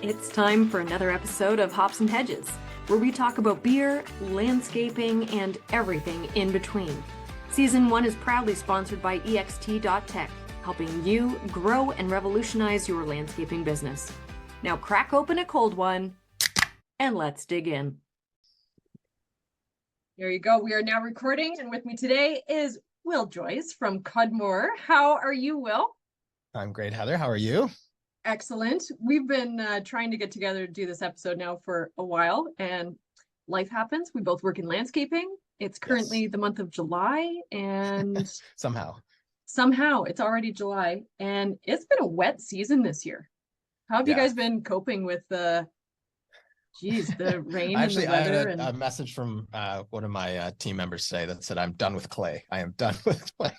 It's time for another episode of Hops and Hedges, where we talk about beer, landscaping, and everything in between. Season 1 is proudly sponsored by ext.tech, helping you grow and revolutionize your landscaping business. Now crack open a cold one, and let's dig in. There you go. We are now recording, and with me today is Will Joyce from Cudmore. How are you, Will? I'm great, Heather. How are you? Excellent. We've been trying to get together to do this episode now for a while, and life happens. We both work in landscaping. It's currently the month of July, and somehow it's already July, and it's been a wet season this year. How have you guys been coping with the rain and the weather? I had a message from one of my team members today that said, "I'm done with clay. I am done with clay,"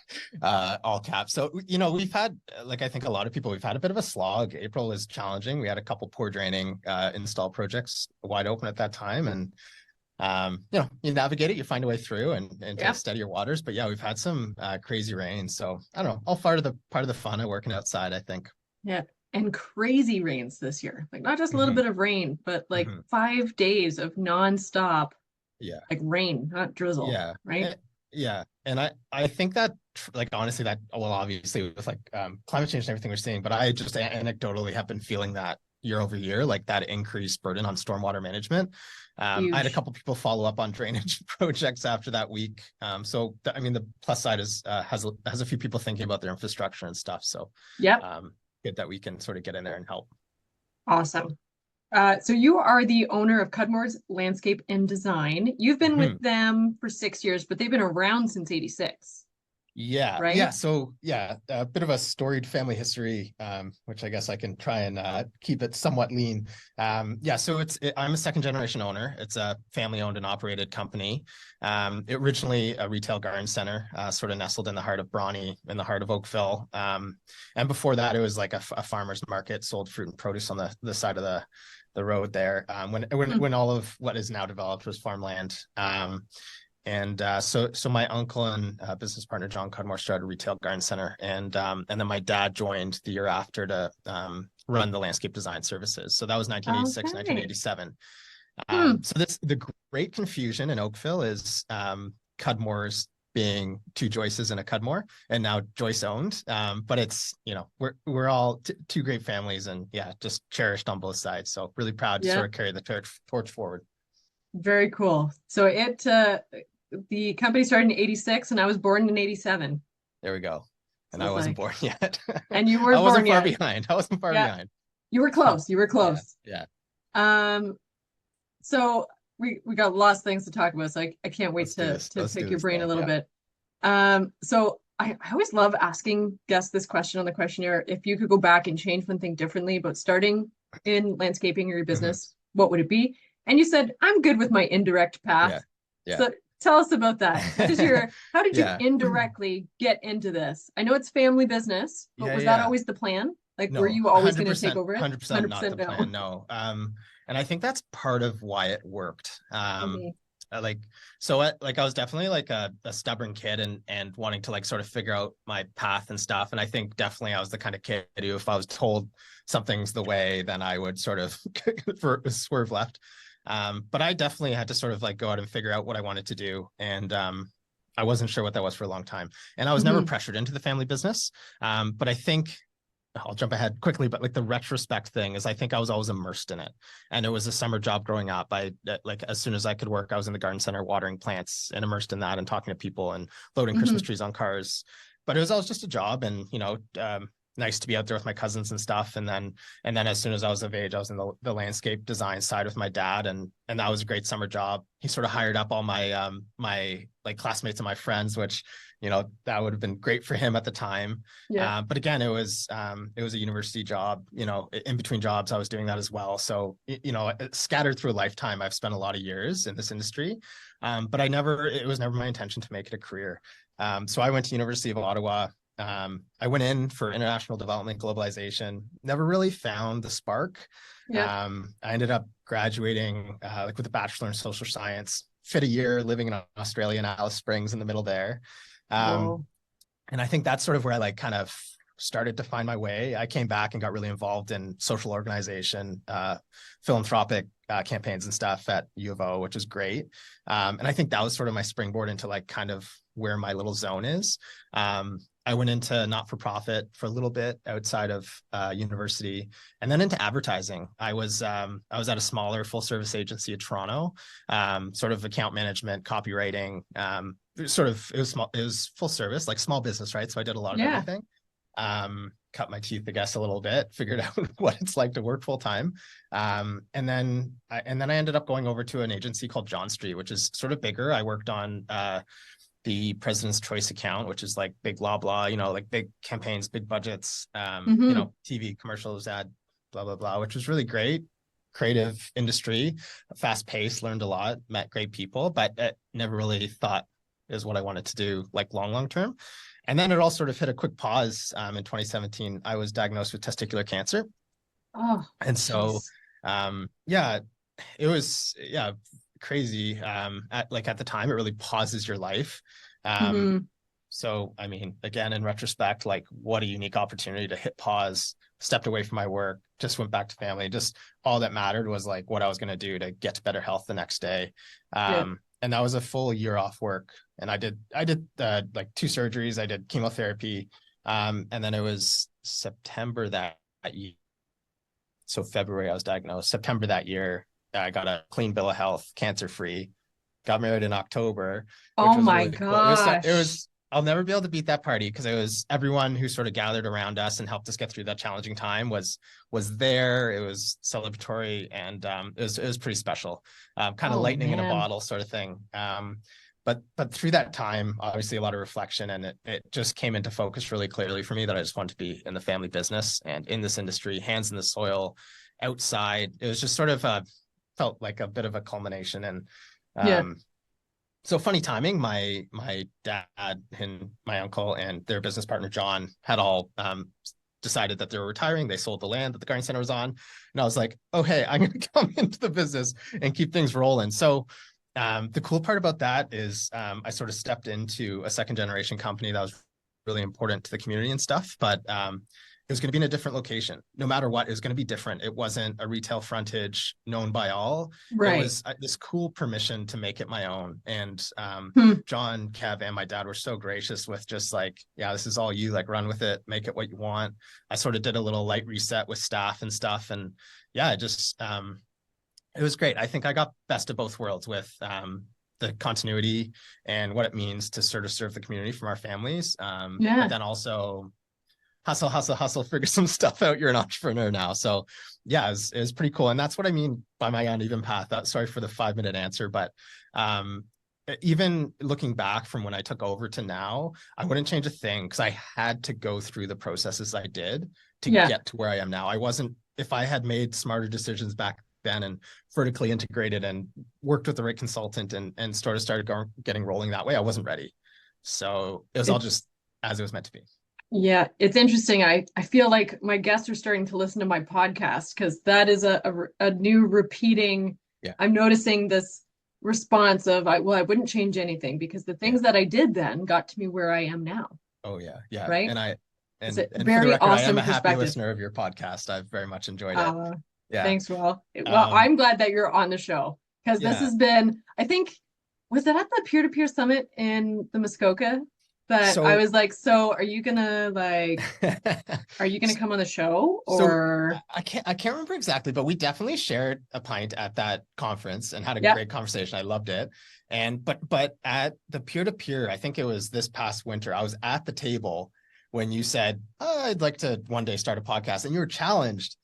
all caps. So, we've had, like, I think a lot of people, we've had a bit of a slog. April is challenging. We had a couple poor draining install projects wide open at that time. And, you navigate it, you find a way through and to steady your waters. But yeah, we've had some crazy rain. So I don't know, all part of the fun of working outside, I think. Yeah. And crazy rains this year, like not just a little bit of rain, but like 5 days of nonstop, like rain, not drizzle. Right. And I think that, like, honestly, that, well, obviously with like climate change and everything we're seeing, but I just anecdotally have been feeling that year over year, like that increased burden on stormwater management. I had a couple people follow up on drainage projects after that week. The plus side is has a few people thinking about their infrastructure and stuff. So good that we can sort of get in there and help. Awesome. So you are the owner of Cudmore's Landscape and Design. You've been with them for 6 years, but they've been around since '86. Yeah. Right. Yeah. So a bit of a storied family history, which I guess I can try and keep it somewhat lean. I'm a second generation owner. It's a family owned and operated company. Originally a retail garden center, sort of nestled in the heart of Brawny, in the heart of Oakville. And before that, it was like a farmer's market, sold fruit and produce on the side of the road there. When all of what is now developed was farmland. So my uncle and business partner John Cudmore started a retail garden center, and then my dad joined the year after to run the landscape design services. So that was 1986, 1987. So the great confusion in Oakville is Cudmore's being two Joyces and a Cudmore, and now Joyce owned. But it's, we're all two great families, and just cherished on both sides. So really proud to sort of carry the torch forward. Very cool. So the company started in '86, and I was born in '87. There we go. And I wasn't born yet. And you weren't born yet. I wasn't far behind. You were close. You were close. Yeah. So we got lots of things to talk about. So I can't wait to pick your brain a little bit. So I always love asking guests this question on the questionnaire. If you could go back and change one thing differently about starting in landscaping or your business, what would it be? And you said, I'm good with my indirect path. Yeah. So tell us about that. How did you indirectly get into this? I know it's family business, but was that always the plan? Like, no, were you always going to take over it? 100% not the plan, no. And I think that's part of why it worked. I was definitely like a stubborn kid and wanting to like sort of figure out my path and stuff. And I think definitely I was the kind of kid who, if I was told something's the way, then I would sort of swerve left. But I definitely had to sort of like go out and figure out what I wanted to do. And I wasn't sure what that was for a long time. And I was never pressured into the family business. But I think I'll jump ahead quickly, but like the retrospect thing is I think I was always immersed in it. And it was a summer job growing up. Like as soon as I could work, I was in the garden center watering plants and immersed in that and talking to people and loading Christmas trees on cars. But it was always just a job, and nice to be out there with my cousins and stuff. And then as soon as I was of age, I was in the landscape design side with my dad, and that was a great summer job. He sort of hired up all my my like classmates and my friends, which that would have been great for him at the time. But again, it was a university job. In between jobs, I was doing that as well. So scattered through a lifetime, I've spent a lot of years in this industry, but it was never my intention to make it a career. So I went to University of Ottawa. I went in for international development, globalization, never really found the spark. I ended up graduating with a bachelor in social science, fit a year living in Australia in Alice Springs in the middle there. And I think that's sort of where I like kind of started to find my way, I came back and got really involved in social organization, philanthropic campaigns and stuff at U of O, which is great. And I think that was sort of my springboard into like kind of where my little zone is. I went into not-for-profit for a little bit outside of university, and then into advertising. I was at a smaller full-service agency in Toronto, sort of account management, copywriting. It was full service, like small business, right? So I did a lot of everything. Cut my teeth, I guess, a little bit, figured out what it's like to work full time. And then I ended up going over to an agency called John Street, which is sort of bigger. I worked on the President's Choice account, which is like big blah blah, like big campaigns, big budgets, TV commercials, ad, blah blah blah, which was really great. Creative industry, fast paced, learned a lot, met great people, but never really thought is what I wanted to do like long term. And then it all sort of hit a quick pause in 2017. I was diagnosed with testicular cancer. And so it was crazy. At the time, it really pauses your life. So I mean, again, in retrospect, like what a unique opportunity to hit pause, stepped away from my work, just went back to family. Just all that mattered was like what I was going to do to get to better health the next day. And that was a full year off work. And I did like 2 surgeries. I did chemotherapy. And then it was September that year. So February I was diagnosed. September that year, I got a clean bill of health, cancer-free, got married in October. Oh my gosh. It was, I'll never be able to beat that party, because it was everyone who sort of gathered around us and helped us get through that challenging time was there. It was celebratory, and it was pretty special, kind of lightning in a bottle sort of thing. But through that time, obviously a lot of reflection, and it just came into focus really clearly for me that I just wanted to be in the family business and in this industry, hands in the soil, outside. It was just sort of felt like a bit of a culmination. And so funny timing, my dad and my uncle and their business partner, John, had all decided that they were retiring. They sold the land that the garden center was on. And I was like, oh, hey, I'm going to come into the business and keep things rolling. So the cool part about that is I sort of stepped into a second generation company that was really important to the community and stuff. But it was going to be in a different location. No matter what, it was going to be different. It wasn't a retail frontage known by all. Right. It was this cool permission to make it my own. And John, Kev, and my dad were so gracious with just like, yeah, this is all you, like run with it, make it what you want. I sort of did a little light reset with staff and stuff. And yeah, it just, it was great. I think I got best of both worlds with the continuity and what it means to sort of serve the community from our families. But then also hustle, figure some stuff out. You're an entrepreneur now. So yeah, it was pretty cool. And that's what I mean by my uneven path. Sorry for the 5-minute answer, but even looking back from when I took over to now, I wouldn't change a thing, because I had to go through the processes I did to get to where I am now. If I had made smarter decisions back then and vertically integrated and worked with the right consultant and started getting rolling that way, I wasn't ready. So it was all just as it was meant to be. Yeah, it's interesting. I feel like my guests are starting to listen to my podcast, because that is a new repeating. I'm noticing this response of, I wouldn't change anything, because the things that I did then got to me where I am now. Oh yeah. Right. And very for the record, awesome I am a happy listener of your podcast. I've very much enjoyed it. Thanks, Will. Well, I'm glad that you're on the show, because this has been, I think, was it at the peer-to-peer summit in the Muskoka? I was like, so are you gonna come on the show? Or so I can't remember exactly, but we definitely shared a pint at that conference and had a great conversation. I loved it. And but at the peer-to-peer, I think it was this past winter, I was at the table when you said, I'd like to one day start a podcast, and you were challenged,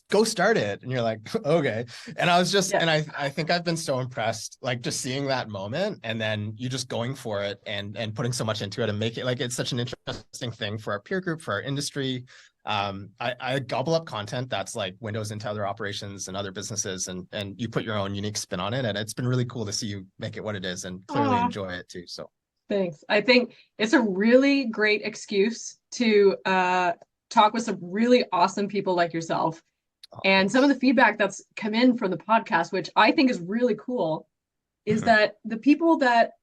go start it. And you're like, okay. And I was just, and I think I've been so impressed, like just seeing that moment, and then you just going for it and putting so much into it and make it like, it's such an interesting thing for our peer group, for our industry. I gobble up content that's like windows into other operations and other businesses, and you put your own unique spin on it. And it's been really cool to see you make it what it is and clearly enjoy it too. So thanks. I think it's a really great excuse to talk with some really awesome people like yourself. And some of the feedback that's come in from the podcast, which I think is really cool, is that the people that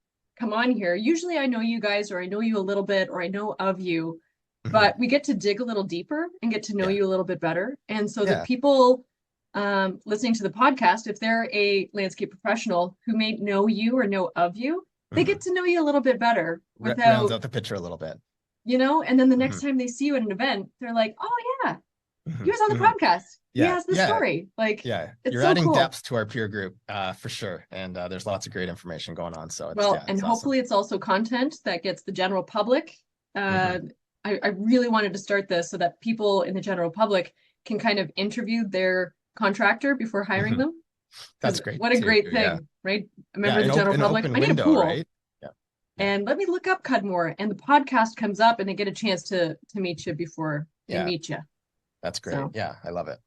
come on here, usually I know you guys, or I know you a little bit, or I know of you, but we get to dig a little deeper and get to know you a little bit better. And so the people listening to the podcast, if they're a landscape professional who may know you or know of you, they get to know you a little bit better without rounds out the picture a little bit, you know, and then the next time they see you at an event, they're like, oh yeah, he was on the podcast. He has the story. Like, you're adding depth to our peer group for sure. And there's lots of great information going on. So it's, and hopefully it's also content that gets the general public. I really wanted to start this so that people in the general public can kind of interview their contractor before hiring them. That's great. What a great thing, right? A member of the general public. I need a pool. Right? And let me look up Cudmore, and the podcast comes up and they get a chance to meet you before they meet you. That's great. So, yeah, I love it.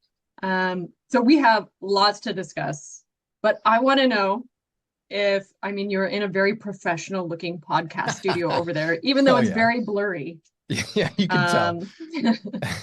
So we have lots to discuss, but I want to know if, I mean, you're in a very professional looking podcast studio over there, even though it's very blurry. Yeah, you can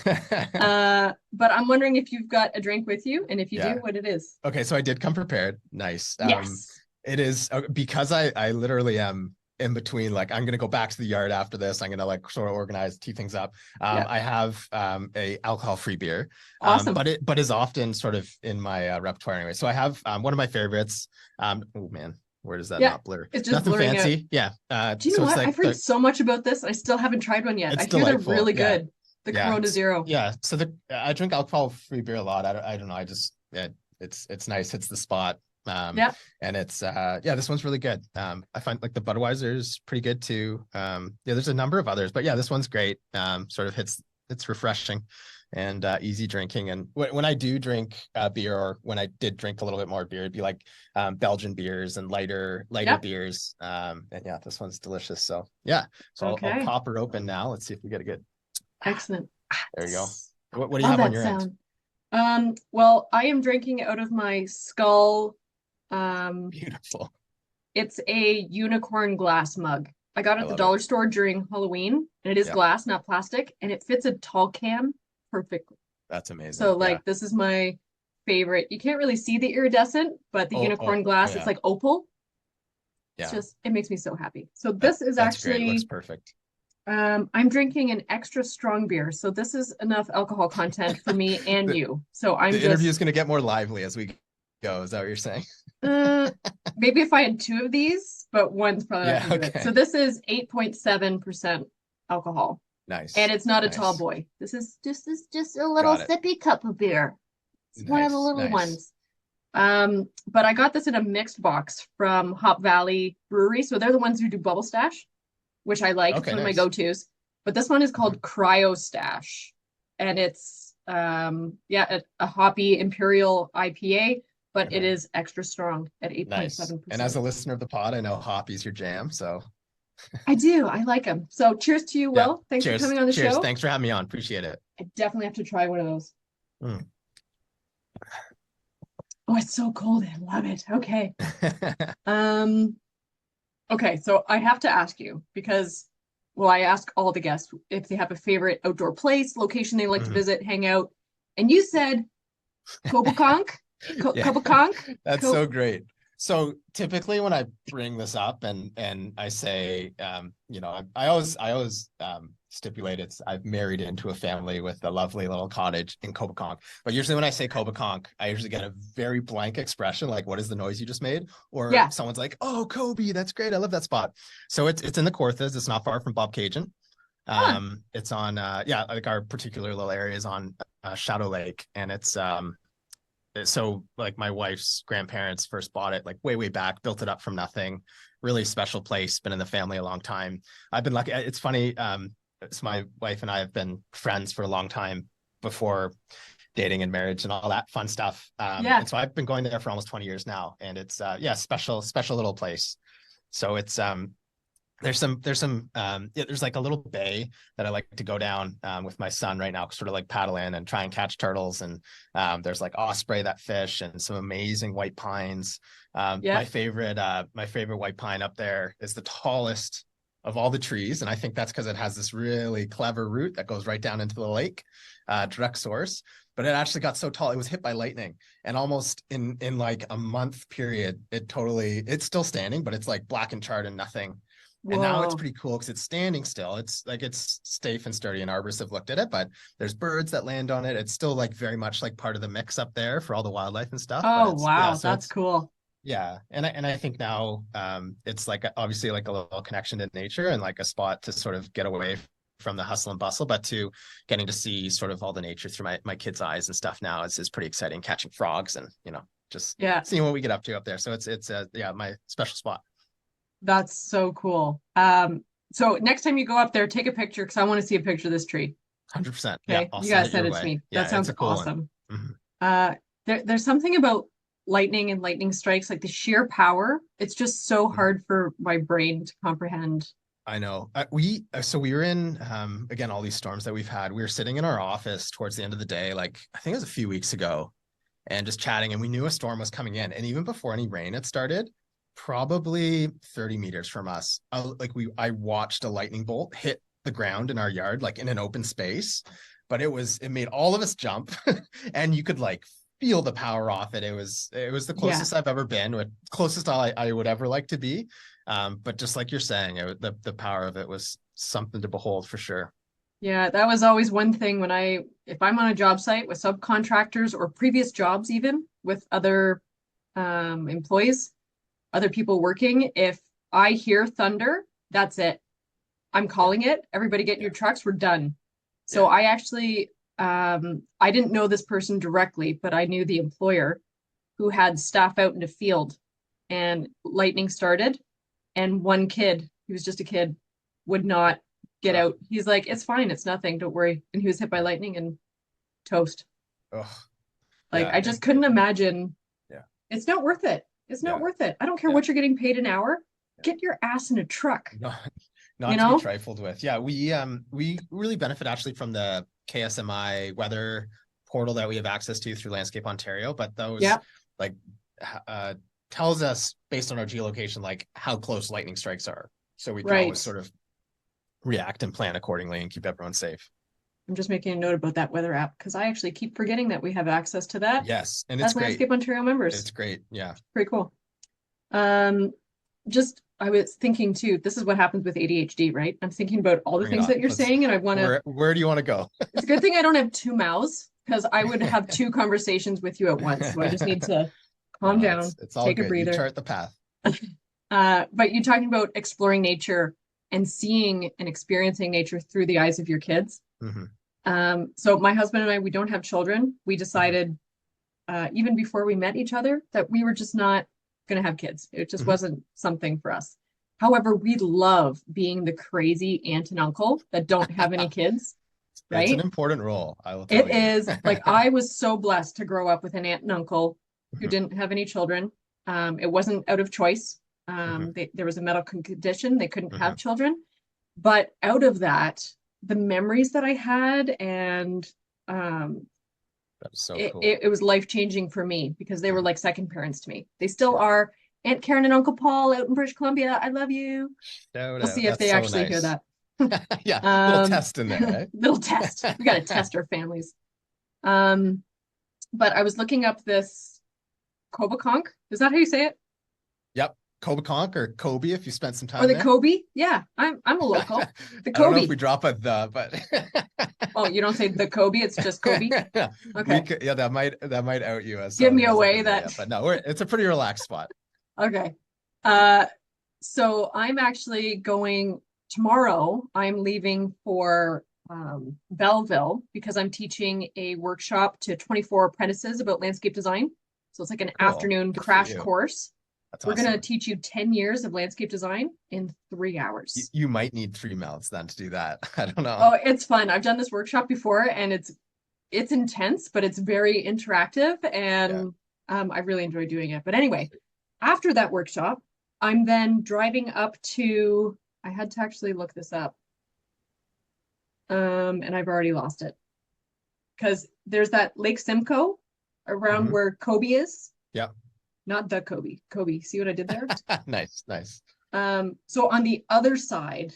tell. But I'm wondering if you've got a drink with you, and if you do, what it is. Okay, so I did come prepared. Nice. Yes. It is because I literally am in between, like, I'm gonna go back to the yard after this. I'm gonna like sort of organize, tee things up. I have a alcohol-free beer, awesome. but is often sort of in my repertoire anyway. So I have one of my favorites. Oh man, where does that not blur? It's just nothing fancy. Out. Do you know what? Like I've heard so much about this. I still haven't tried one yet. I hear they're really good. The Corono Zero. Yeah. So I drink alcohol-free beer a lot. I don't know. I just it's nice. Hits the spot. And it's this one's really good. I find like the Budweiser is pretty good too. There's a number of others, but this one's great. Sort of it's refreshing and easy drinking. And when I do drink beer, or when I did drink a little bit more beer, it'd be like Belgian beers and lighter beers. And this one's delicious. So I'll pop her open now. Let's see if we get a good. Excellent. There you go. What do you have on your end? Well, I am drinking out of my Skull. Beautiful. It's a unicorn glass mug. I got it at the dollar store during Halloween, and it is glass, not plastic, and it fits a tall can perfectly. That's amazing. So this is my favorite. You can't really see the iridescent, but the unicorn glass, it's like opal. It's just, it makes me so happy. So this is actually great. It looks perfect. I'm drinking an extra strong beer, so this is enough alcohol content for me and you. So the interview is going to get more lively as we go. Is that what you're saying? Maybe if I had two of these, but one's probably not gonna do it. So this is 8.7% alcohol. Nice. And it's not a tall boy. This is just a little sippy cup of beer. It's one of the little ones. But I got this in a mixed box from Hop Valley Brewery. So they're the ones who do Bubble Stash, which I like. It's one of my go-tos. But this one is called Kryo Stash. And it's a hoppy imperial IPA. But it is extra strong at 8.7%. And as a listener of the pod, I know hoppy's your jam. So I do. I like them. So cheers to you, Will. Thanks for coming on the show. Thanks for having me on. Appreciate it. I definitely have to try one of those. Oh, it's so cold. I love it. Okay. Okay. So I have to ask you because, I ask all the guests if they have a favorite outdoor place, location they like to visit, hang out. And you said Coboconk. Coboconk. That's so great. So typically when I bring this up and I say, I always stipulate I've married into a family with a lovely little cottage in Coboconk. But usually when I say Coboconk, I usually get a very blank expression, like, what is the noise you just made? Or someone's like, oh, Cobby, that's great. I love that spot. So it's in the Kawarthas. It's not far from Bobcaygeon. It's on, like our particular little area is on Shadow Lake. And it's, so like my wife's grandparents first bought it like way back, built it up from nothing. Really special place, been in the family a long time. I've been lucky. It's funny. So my wife and I have been friends for a long time before dating and marriage and all that fun stuff. And so I've been going there for almost 20 years now. And it's special little place. So it's there's like a little bay that I like to go down with my son right now, sort of like paddle in and try and catch turtles. And there's like osprey that fish and some amazing white pines. My favorite white pine up there is the tallest of all the trees. And I think that's because it has this really clever root that goes right down into the lake, direct source. But it actually got so tall, it was hit by lightning. And almost in like a month period, it's still standing, but it's like black and charred and nothing. And now it's Whoa. pretty cool because it's standing still. It's safe and sturdy, and arborists have looked at it, but there's birds that land on it. It's still like very much like part of the mix up there for all the wildlife and stuff. But Oh, it's, yeah, wow. so That's it's, cool. yeah. And I think now it's like obviously like a little connection to nature and like a spot to sort of get away from the hustle and bustle, but to getting to see sort of all the nature through my kids' eyes and stuff now is pretty exciting, catching frogs and, just Yeah, seeing what we get up to up there. So it's yeah, my special spot. that's so cool. So next time you go up there, take a picture because I want to see a picture of this tree. 100%. Yeah, Okay. I'll You send gotta it your send it to way. me. That Yeah, it's sounds a cool one. awesome. Mhm. There's something about lightning and lightning strikes, like the sheer power. It's just so Mhm. hard for my brain to comprehend. I know. So we were in again all these storms that we've had. We were sitting in our office towards the end of the day, like I think it was a few weeks ago, and just chatting, and we knew a storm was coming in. And even before any rain had started, probably 30 meters from us, I watched a lightning bolt hit the ground in our yard, like in an open space. But it made all of us jump, and you could like feel the power off it. It was the Yeah. closest I've ever been, with closest I would ever like to be. But just like you're saying, the power of it was something to behold for sure. Yeah, that was always one thing if I'm on a job site with subcontractors or previous jobs, even with other employees, other people working, if I hear thunder, that's it. I'm Yeah, calling it. Everybody get in your yeah, trucks. We're done. So yeah. I actually, I didn't know this person directly, but I knew the employer who had staff out in the field and lightning started. And one kid, he was just a kid, would not get Ugh, out. He's like, it's fine. It's nothing. Don't worry. And he was hit by yeah. lightning and toast. Ugh, Like, yeah. I just couldn't imagine. Yeah, It's not worth it. It's not yeah, worth it. I don't care yeah. what you're getting paid an hour. Yeah. Get your ass in a truck, Not, you not to be know? trifled with. Yeah, we really benefit actually from the KSMI weather portal that we have access to through Landscape Ontario. But those Yeah, like uh tells us based on our geolocation like how close lightning strikes are. So we can always right. sort of react and plan accordingly and keep everyone safe. I'm just making a note about that weather app because I actually keep forgetting that we have access to that Yes, and it's as great. Landscape Ontario members. It's great. Yeah. Pretty cool. Um, just I was thinking too, this is what happens with ADHD, right? I'm thinking about all the Bring it things on. that you're Let's saying, and I want to. where do you want to go? It's a good thing I don't have two mouths because I would have two conversations with you at once. So I just need to calm No, down, it's all take a good. You breather. chart the path. But you talking about exploring nature and seeing and experiencing nature through the eyes of your kids. Mm-hmm. So my husband and I, we don't have children. We Mm-hmm. decided even before we met each other that we were just not going to have kids. It just Mm-hmm. wasn't something for us. However, we love being the crazy aunt and uncle that don't have any kids, It's an right? important role, I will tell It you. is like I was so blessed to grow up with an aunt and uncle who Mhm, didn't have any children. It wasn't out of choice. mhm, There was a medical condition, they couldn't have mhm. children. But out of that, the memories that I had and um, That's so it, cool. it, it was life changing for me because they were Mhm. like second parents to me. They still Yeah. are. Aunt Karen and Uncle Paul out in British Columbia. I love you. Shout We'll out. see if That's they so actually hear nice. that. Yeah, little test in there, Little test. We got to eh? test our families. Um, but I was looking up this Coboconk. Is that how you say it? Yep. Coboconk or Kobe if you spent some Or time the there. Kobe? Yeah, I'm a I local. The don't know if Kobe. we drop a the, but Oh, you don't say the Kobe, it's just Kobe. we Okay. could, yeah, that might out you as Give someone me who a hasn't way been there that yet. But no, it's a pretty relaxed spot. okay. Uh so I'm actually going tomorrow. I'm leaving for Belleville because I'm teaching a workshop to 24 apprentices about landscape design. So it's like an Cool. afternoon Good for crash you. course. That's We're going to awesome. teach you 10 years of landscape design in 3 hours. You might need 3 mouths then to do that. I don't know. Oh, it's fun. I've done this workshop before and it's intense, but it's very interactive Yeah. and I really enjoy doing it. But anyway, after that workshop, I'm then driving up to, I had to actually look this up. And I've already lost it because there's that Lake Simcoe around Mhm. where Kobe is, Yeah. not the Kobe. Kobe, see what I did there? Nice, nice. So on the other side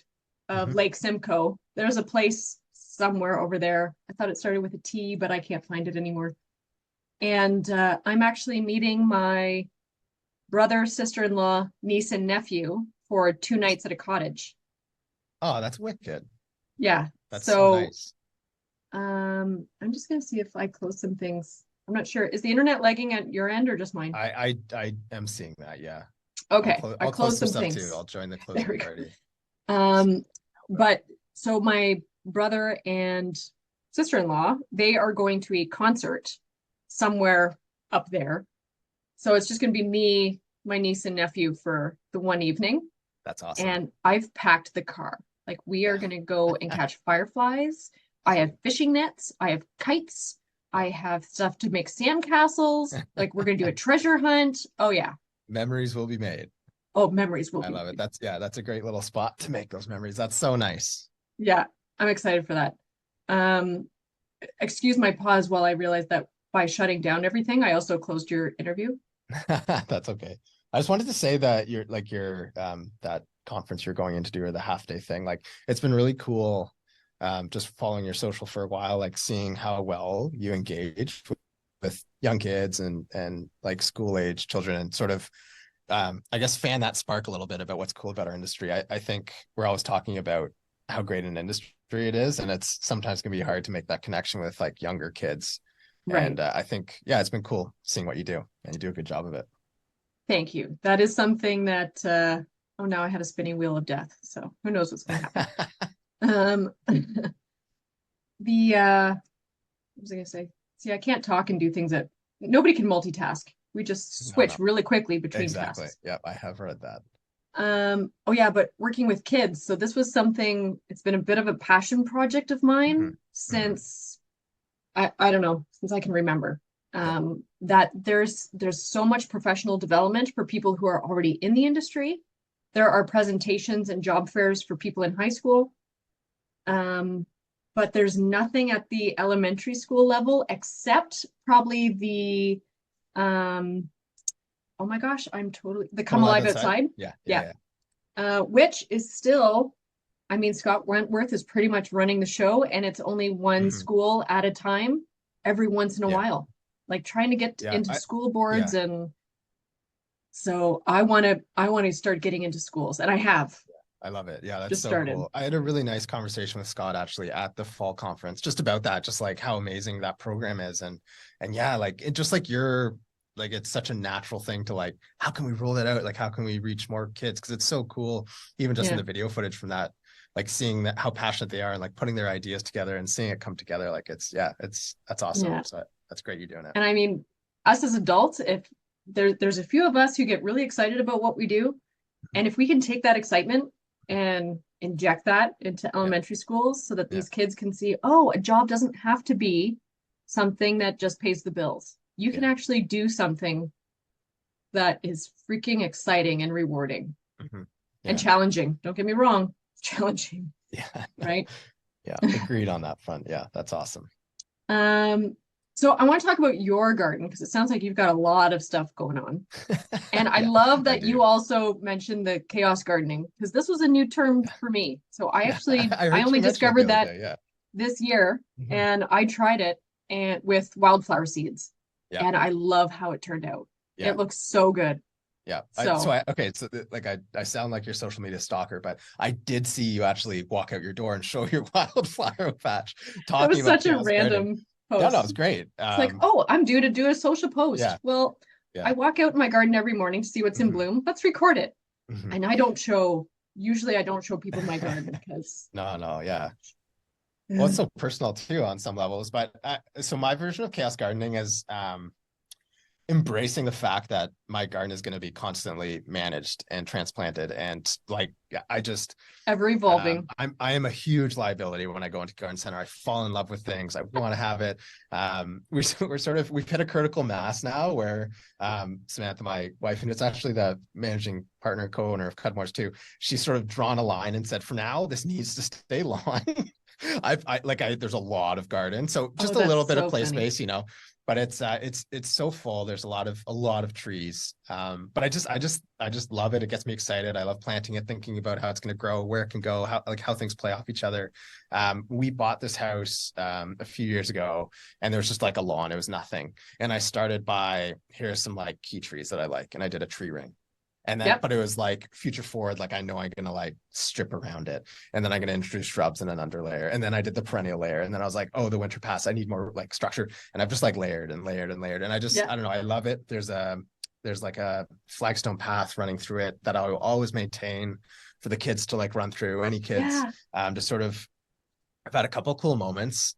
of Mhm. Lake Simcoe, there's a place somewhere over there. I thought it started with a T, but I can't find it anymore. And I'm actually meeting my brother, sister-in-law, niece, and nephew for 2 nights at a cottage. Oh, that's wicked. Yeah. That's so nice. I'm just gonna see if I close some things. I'm not sure. Is the internet lagging at your end or just mine? I am seeing that. Yeah. Okay. I'll close some stuff things too. I'll join the closing party. But so my brother and sister-in-law, they are going to a concert somewhere up there. So it's just going to be me, my niece and nephew for the one evening. That's awesome. And I've packed the car. Like we are going to go and catch fireflies. I have fishing nets. I have kites. I have stuff to make sandcastles. Like we're going to do a treasure hunt. Oh yeah. Memories will be made. Oh, memories will be made. I love it. That's a great little spot to make those memories. That's so nice. Yeah, I'm excited for that. Excuse my pause while I realized that by shutting down everything, I also closed your interview. That's okay. I just wanted to say that your that conference you're going into do, or the half day thing, like it's been really cool. Just following your social for a while, like seeing how well you engage with young kids and like school age children, and sort of I guess fan that spark a little bit about what's cool about our industry. I think we're always talking about how great an industry it is, and it's sometimes gonna be hard to make that connection with like younger kids. Right. And I think, yeah, it's been cool seeing what you do, and you do a good job of it. Thank you. That is something that oh, now I had a spinning wheel of death, so who knows what's gonna happen. What was I gonna say? See, I can't talk and do things that nobody can multitask. We just switch really quickly between tasks. Yep, I have read that. Oh yeah, but working with kids. So this was something, it's been a bit of a passion project of mine since I don't know, since I can remember. That there's so much professional development for people who are already in the industry. There are presentations and job fairs for people in high school. But there's nothing at the elementary school level except probably the oh my gosh, the Come Alive Outside. Yeah. Which is still, I mean, Scott Wentworth is pretty much running the show, and it's only one school at a time every once in a while, like trying to get into school boards. And so I want to start getting into schools, and I have. I love it. Yeah, that's so cool. I had a really nice conversation with Scott actually at the fall conference just about that, just like how amazing that program is. And yeah, like it just like it's such a natural thing to like, how can we roll that out? Like, how can we reach more kids? Because it's so cool, even just in the video footage from that, like seeing that how passionate they are and like putting their ideas together and seeing it come together. Like that's awesome. Yeah. So that's great you're doing it. And I mean, us as adults, if there's a few of us who get really excited about what we do, and if we can take that excitement and inject that into elementary schools so that these kids can see, oh, a job doesn't have to be something that just pays the bills. You can actually do something that is freaking exciting and rewarding and challenging. Don't get me wrong, it's challenging. Yeah. Right? Yeah, agreed on that front. Yeah, that's awesome. So I want to talk about your garden because it sounds like you've got a lot of stuff going on. And I love that you also mentioned the chaos gardening, because this was a new term for me. So I actually, I only discovered that this year, and I tried it with wildflower seeds. Yeah. And I love how it turned out. Yeah. It looks so good. Yeah. So like I sound like your social media stalker, but I did see you actually walk out your door and show your wildflower patch. It was such a random post. Yeah, no, it's great. It's like, oh, I'm due to do a social post. Yeah. Well, I walk out in my garden every morning to see what's in bloom. Let's record it. And usually I don't show people my garden because no, yeah. Well, it's so personal too on some levels, but so my version of chaos gardening is embracing the fact that my garden is going to be constantly managed and transplanted, and like I just ever evolving. I am a huge liability when I go into garden center. I fall in love with things. I want to have it. We've hit a critical mass now where Samantha, my wife, and it's actually the managing partner and co-owner of Cudmore's too, she's sort of drawn a line and said, for now, this needs to stay lawn. There's a lot of garden, so just a little bit of play space, but it's so full. There's a lot of trees, but I just love it. It gets me excited. I love planting it, thinking about how it's going to grow, where it can go, how things play off each other. We bought this house a few years ago, and there was just like a lawn. It was nothing, and I started by, here's some like key trees that I like, and I did a tree ring. And then, but it was like future forward, like I know I'm gonna like strip around it, and then I'm gonna introduce shrubs and an underlayer, and then I did the perennial layer, and then I was like, oh, the winter pass, I need more like structure, and I've just like layered and layered and layered, and I just I don't know, I love it. There's like a flagstone path running through it that I will always maintain for the kids to like run through. Any kids, just sort of. I've had a couple of cool moments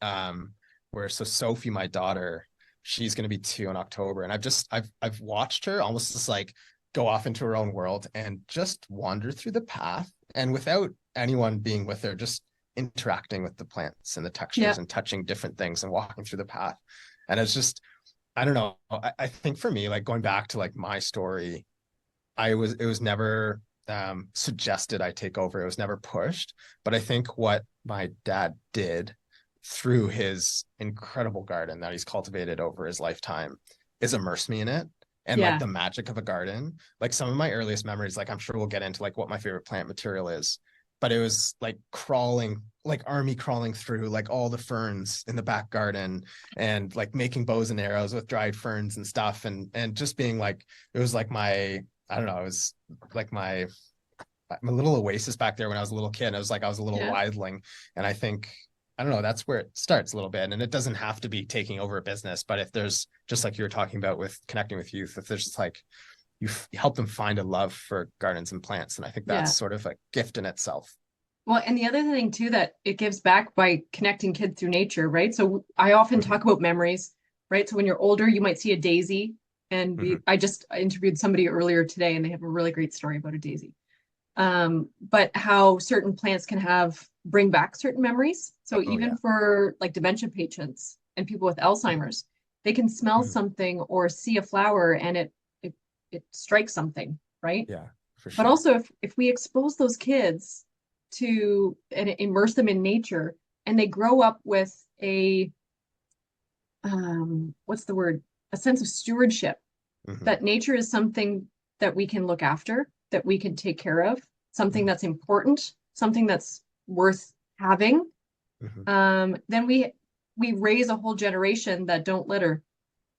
where Sophie, my daughter, she's gonna be 2 in October, and I've watched her almost just like go off into her own world and just wander through the path, and without anyone being with her, just interacting with the plants and the textures and touching different things and walking through the path. And it's just, I don't know, I think for me, like going back to like my story, it was never suggested I take over. It was never pushed. But I think what my dad did through his incredible garden that he's cultivated over his lifetime is immerse me in it. And like the magic of a garden, like some of my earliest memories, like I'm sure we'll get into like what my favorite plant material is, but it was like crawling, like army crawling through like all the ferns in the back garden and like making bows and arrows with dried ferns and stuff. And just being like, it was like I don't know, it was like my little oasis back there when I was a little kid. It was like I was a little wildling. And I think, I don't know, that's where it starts a little bit. And it doesn't have to be taking over a business, but if there's, just like you were talking about with connecting with youth, if there's just like, you help them find a love for gardens and plants. And I think that's sort of a gift in itself. Well, and the other thing too, that it gives back by connecting kids through nature, right? So I often talk about memories, right? So when you're older, you might see a daisy, and I interviewed somebody earlier today, and they have a really great story about a daisy. But how certain plants can bring back certain memories. So even for like dementia patients and people with Alzheimer's, they can smell something or see a flower, and it strikes something, right? Yeah, for sure. But also if we expose those kids to and immerse them in nature, and they grow up with a what's the word? A sense of stewardship, that nature is something that we can look after, that we can take care of, something that's important, something that's worth having. Then we raise a whole generation that don't litter,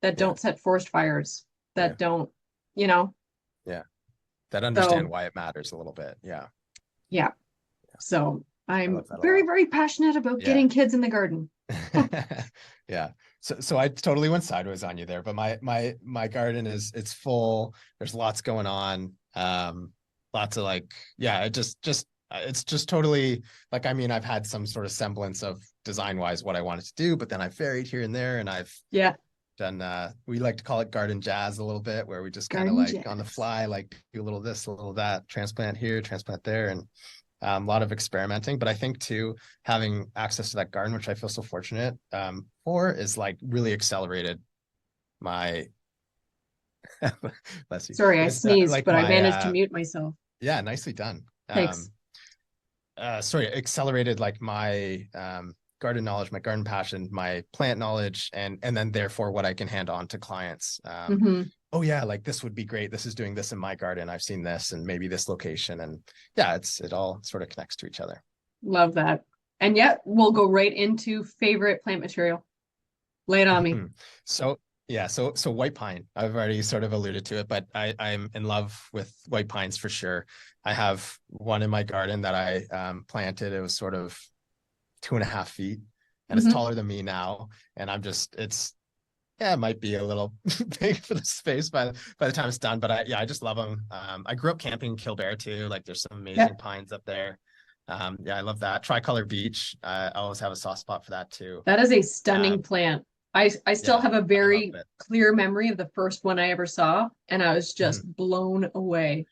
that don't set forest fires, that don't, that understand why it matters a little bit. So I'm very, very passionate about getting kids in the garden. So I totally went sideways on you there, but my garden it's full. There's lots going on. Lots of like, it's just totally like, I mean, I've had some sort of semblance of design wise what I wanted to do, but then I've varied here and there, and I've done we like to call it garden jazz a little bit, where we just kind of like on the fly, like do a little this, a little that, transplant here, transplant there, and a lot of experimenting. But I think too, having access to that garden, which I feel so fortunate for, is like really accelerated my bless you. Sorry, I sneezed, but I managed to mute myself. Yeah, nicely done. Thanks. Accelerated like my garden knowledge, my garden passion, my plant knowledge, and then therefore what I can hand on to clients. Oh yeah, like this would be great. This is doing this in my garden. I've seen this, and maybe this location, and it all sort of connects to each other. Love that. And yet we'll go right into favorite plant material. Lay it on me. So white pine, I've already sort of alluded to it, but I'm in love with white pines for sure. I have one in my garden that I planted. It was sort of 2.5 feet, and it's taller than me now. And it might be a little big for the space by the time it's done, but I just love them. I grew up camping in Killbear too. Like there's some amazing pines up there. I love that. Tricolor beech. I always have a soft spot for that too. That is a stunning plant. I still have a very clear memory of the first one I ever saw, and I was just blown away.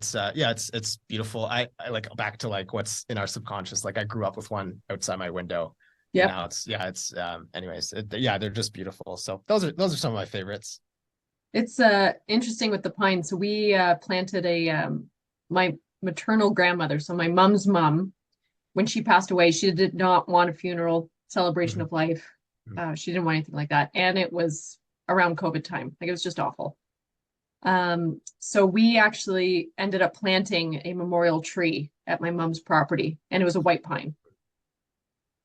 It's beautiful. I like back to like what's in our subconscious. Like I grew up with one outside my window. Yeah. Now they're just beautiful. So those are some of my favorites. It's interesting with the pine. So we planted my maternal grandmother, so my mom's mom, when she passed away, she did not want a funeral celebration of life. She didn't want anything like that. And it was around COVID time. Like it was just awful. So we actually ended up planting a memorial tree at my mom's property, and it was a white pine.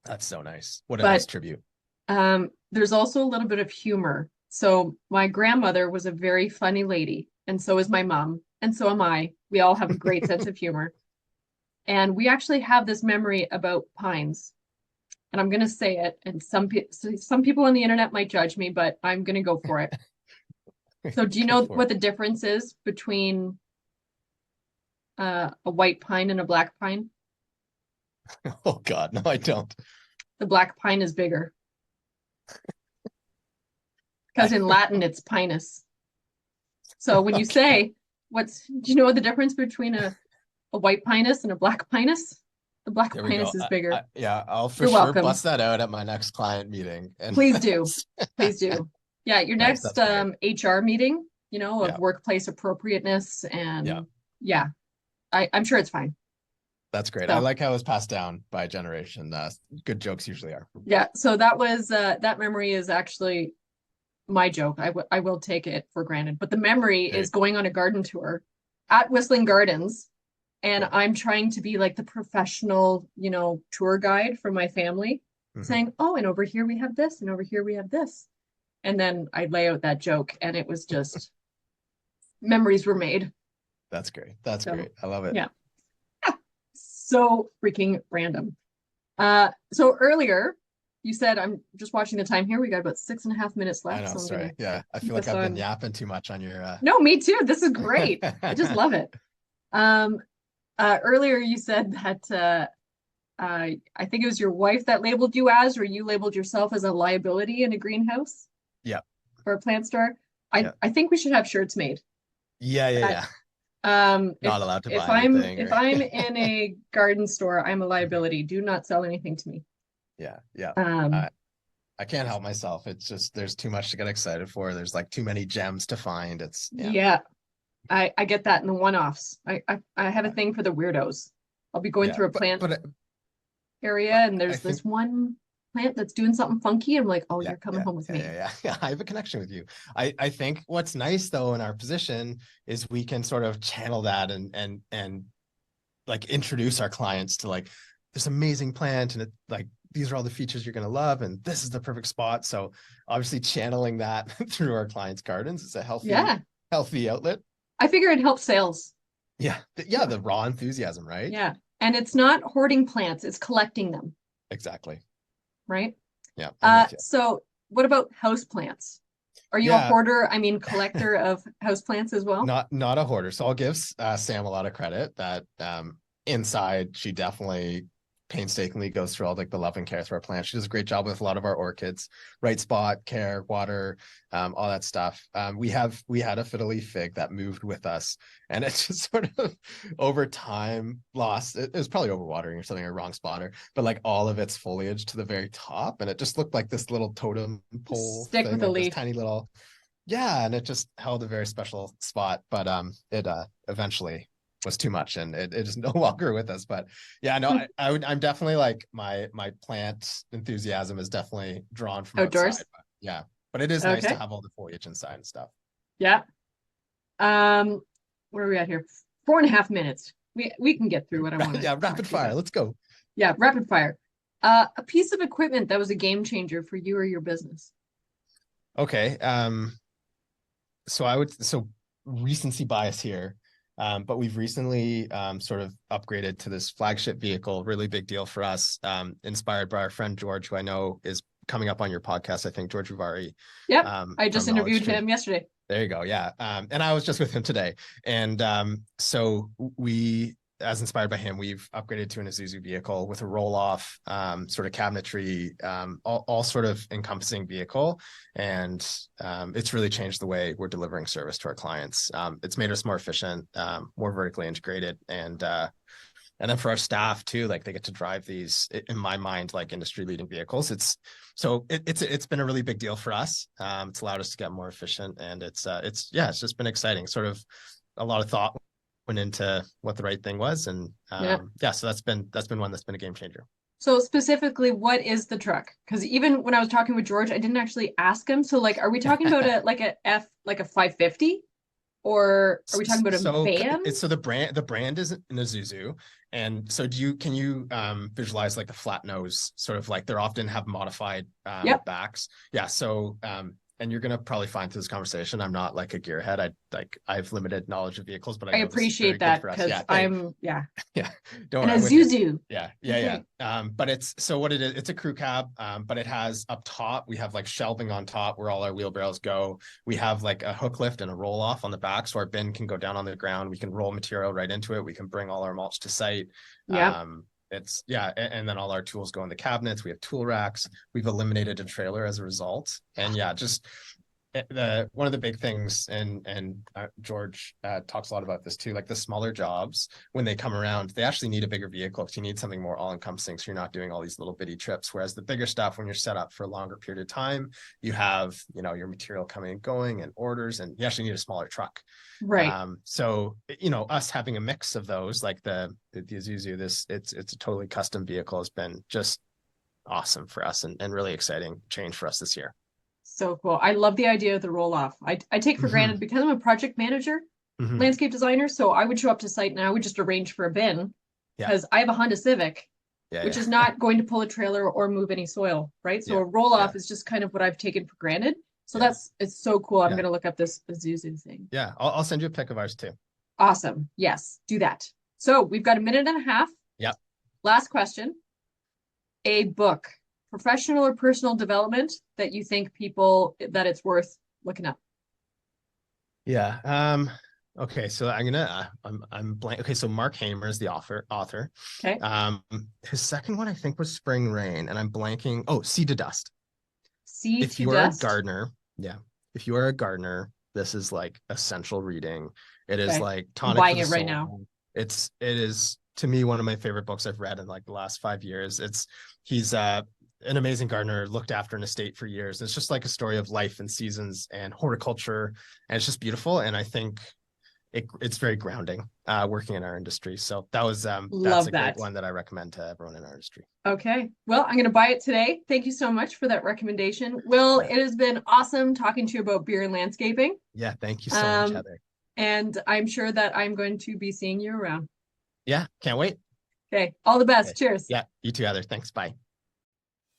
That's so nice. What a nice tribute. There's also a little bit of humor. So my grandmother was a very funny lady. and so is my mom, and so am I. We all have a great sense of humor. And we actually have this memory about pines. And I'm going to say it, and some people on the internet might judge me, but I'm going to go for it. So do you know what the difference is between a white pine and a black pine? Oh God, no, I don't. The black pine is bigger. Because in Latin, it's pinus. So when you say, do you know the difference between a white pinus and a black pinus? The black pinus is bigger. Yeah, I'll for sure bust that out at my next client meeting. Please do. Please do. Yeah, your next HR meeting, of workplace appropriateness, and I'm sure it's fine. That's great. So, I like how it was passed down by generation. Good jokes usually are. Yeah, so that was that memory is actually my joke. I will take it for granted. But the memory is going on a garden tour at Whistling Gardens. And I'm trying to be like the professional, tour guide for my family, saying, oh, and over here we have this, and over here we have this. And then I lay out that joke, and it was just memories were made. That's great. That's great. I love it. Yeah. So freaking random. So earlier you said, I'm just watching the time here. We got about 6.5 minutes left. I know, so sorry. Yeah. I feel like I've been yapping too much on your. No, me too. This is great. I just love it. Earlier you said that I think it was your wife that labeled you as, or you labeled yourself as a liability in a greenhouse. Yeah. Or a plant store. I think we should have shirts made. Yeah. Not allowed to buy anything. If I'm in a garden store, I'm a liability. Do not sell anything to me. Yeah. I can't help myself. It's just there's too much to get excited for. There's like too many gems to find. It's I get that in the one-offs. I have a thing for the weirdos. I'll be going through a plant area, and there's this one plant that's doing something funky. I'm like, oh, you're coming home with me. Yeah. I have a connection with you. I think what's nice though in our position is we can sort of channel that and like introduce our clients to like this amazing plant, and like these are all the features you're gonna love, and this is the perfect spot. So obviously channeling that through our clients' gardens is a healthy outlet. I figure it helps sales. Yeah. The raw enthusiasm, right? Yeah. And it's not hoarding plants, it's collecting them. Exactly. Right? Yeah. So what about house plants? Are you a hoarder, collector of house plants as well? Not a hoarder. So I'll give Sam a lot of credit that inside she definitely painstakingly goes through all like the love and care through our plants. She does a great job with a lot of our orchids, right spot, care, water, all that stuff. We had a fiddle-leaf fig that moved with us, and it just sort of over time lost. It was probably overwatering or something, or wrong spotter, but like all of its foliage to the very top, and it just looked like this little totem pole stick with a leaf, tiny little, and it just held a very special spot. But it eventually was too much, and it is no longer with us. But I'm definitely like my plant enthusiasm is definitely drawn from outdoors. Outside, but it is nice to have all the foliage inside and stuff. Where are we at here? 4.5 minutes. We can get through what I want. Rapid fire. Let's go. Rapid fire. A piece of equipment that was a game changer for you or your business. Okay. So recency bias here. But we've recently sort of upgraded to this flagship vehicle, really big deal for us, inspired by our friend George, who I know is coming up on your podcast, I think, George Rivari. Yep, I just interviewed him yesterday. There you go, yeah. And I was just with him today. And so we, as inspired by him, we've upgraded to an Isuzu vehicle with a roll-off sort of cabinetry, all sort of encompassing vehicle. And it's really changed the way we're delivering service to our clients. It's made us more efficient, more vertically integrated. And then for our staff too, like they get to drive these, in my mind, like industry-leading vehicles. It's been a really big deal for us. It's allowed us to get more efficient, and it's just been exciting. Sort of a lot of thought went into what the right thing was, and so that's been one that's been a game changer. So specifically, what is the truck? Because even when I was talking with George, I didn't actually ask him. So like, are we talking about a 550? Or are we talking about a van? So the brand is an Isuzu. And so can you visualize like the flat nose, sort of like they're often have modified backs. Yeah. So and you're gonna probably find through this conversation, I'm not like a gearhead. I've limited knowledge of vehicles, but I appreciate that because I'm yeah. Don't and a Zuzu. Yeah. But what it is, it's a crew cab, but it has up top, we have like shelving on top where all our wheelbarrows go. We have like a hook lift and a roll off on the back, so our bin can go down on the ground. We can roll material right into it. We can bring all our mulch to site. Yeah. And then all our tools go in the cabinets. We have tool racks. We've eliminated a trailer as a result. And just one of the big things, and George talks a lot about this too, like the smaller jobs, when they come around, they actually need a bigger vehicle because you need something more all-encompassing, so you're not doing all these little bitty trips. Whereas the bigger stuff, when you're set up for a longer period of time, you have, your material coming and going and orders, and you actually need a smaller truck. Right. So, us having a mix of those, like the Isuzu, it's a totally custom vehicle, has been just awesome for us and really exciting change for us this year. So cool. I love the idea of the roll off. I take for granted because I'm a project manager, landscape designer. So I would show up to site and I would just arrange for a bin because I have a Honda Civic, which is not going to pull a trailer or move any soil. Right. So a roll off is just kind of what I've taken for granted. So it's so cool. I'm going to look up this Isuzu thing. Yeah. I'll send you a pic of ours too. Awesome. Yes, do that. So we've got a minute and a half. Yep. Last question. A book, professional or personal development that you think that it's worth looking up. Yeah. Okay. So I'm blank. Okay. So Mark Hamer is the author. Okay. His second one, I think, was Spring Rain, and I'm blanking. Oh, Seed to Dust. If you are a gardener, if you are a gardener, this is like essential reading. It is like tonic. I'm buying it right now. It is, to me, one of my favorite books I've read in like the last 5 years. He's an amazing gardener, looked after an estate for years. It's just like a story of life and seasons and horticulture, and it's just beautiful. And I think it's very grounding working in our industry. So that's a great one that I recommend to everyone in our industry. Okay. Well, I'm going to buy it today. Thank you so much for that recommendation. Will, it has been awesome talking to you about beer and landscaping. Yeah. Thank you so much, Heather. And I'm sure that I'm going to be seeing you around. Yeah. Can't wait. Okay. All the best. Okay. Cheers. Yeah. You too, Heather. Thanks. Bye.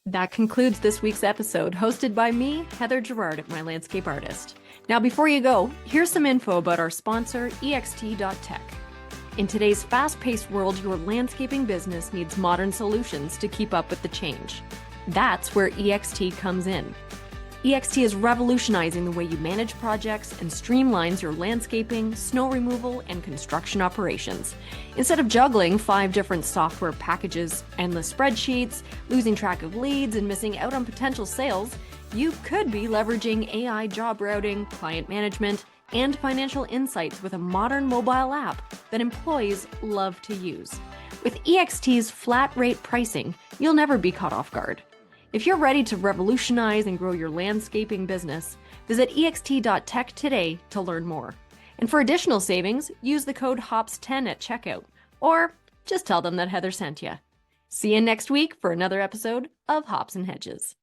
That concludes this week's episode, hosted by me, Heather Gerard at My Landscape Artist. Now, before you go, here's some info about our sponsor, ext.tech. In today's fast-paced world, your landscaping business needs modern solutions to keep up with the change. That's where EXT comes in. EXT is revolutionizing the way you manage projects and streamlines your landscaping, snow removal, and construction operations. Instead of juggling 5 different software packages, endless spreadsheets, losing track of leads, and missing out on potential sales, you could be leveraging AI job routing, client management, and financial insights with a modern mobile app that employees love to use. With EXT's flat rate pricing, you'll never be caught off guard. If you're ready to revolutionize and grow your landscaping business, visit ext.tech today to learn more. And for additional savings, use the code HOPS10 at checkout, or just tell them that Heather sent you. See you next week for another episode of Hops and Hedges.